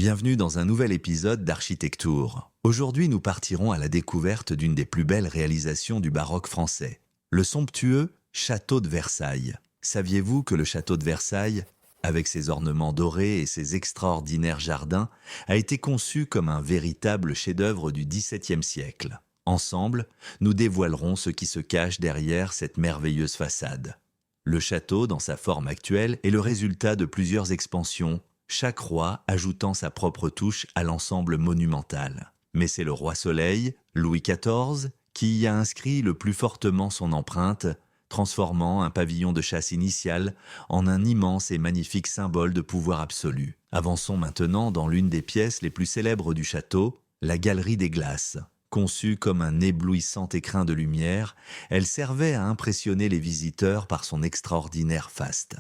Bienvenue dans un nouvel épisode d'Architecture. Aujourd'hui, nous partirons à la découverte d'une des plus belles réalisations du baroque français, le somptueux Château de Versailles. Saviez-vous que le Château de Versailles, avec ses ornements dorés et ses extraordinaires jardins, a été conçu comme un véritable chef-d'œuvre du XVIIe siècle? Ensemble, nous dévoilerons ce qui se cache derrière cette merveilleuse façade. Le château, dans sa forme actuelle, est le résultat de plusieurs expansions, chaque roi ajoutant sa propre touche à l'ensemble monumental. Mais c'est le roi Soleil, Louis XIV, qui y a inscrit le plus fortement son empreinte, transformant un pavillon de chasse initial en un immense et magnifique symbole de pouvoir absolu. Avançons maintenant dans l'une des pièces les plus célèbres du château, la Galerie des Glaces. Conçue comme un éblouissant écrin de lumière, elle servait à impressionner les visiteurs par son extraordinaire faste.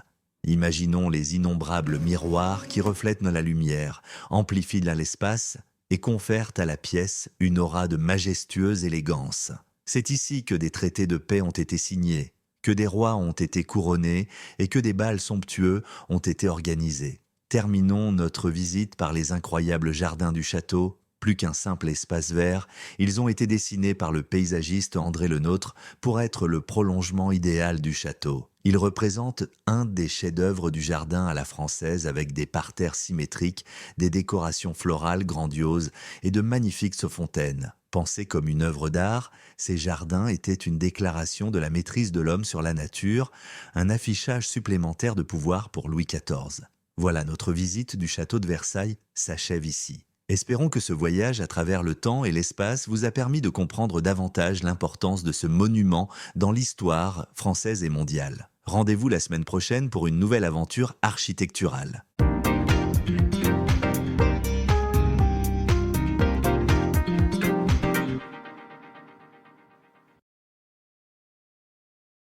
Imaginons les innombrables miroirs qui reflètent la lumière, amplifient l'espace et confèrent à la pièce une aura de majestueuse élégance. C'est ici que des traités de paix ont été signés, que des rois ont été couronnés et que des bals somptueux ont été organisés. Terminons notre visite par les incroyables jardins du château. Plus qu'un simple espace vert, ils ont été dessinés par le paysagiste André Le Nôtre pour être le prolongement idéal du château. Ils représentent un des chefs-d'œuvre du jardin à la française avec des parterres symétriques, des décorations florales grandioses et de magnifiques fontaines. Pensés comme une œuvre d'art, ces jardins étaient une déclaration de la maîtrise de l'homme sur la nature, un affichage supplémentaire de pouvoir pour Louis XIV. Voilà, notre visite du château de Versailles s'achève ici. Espérons que ce voyage à travers le temps et l'espace vous a permis de comprendre davantage l'importance de ce monument dans l'histoire française et mondiale. Rendez-vous la semaine prochaine pour une nouvelle aventure architecturale.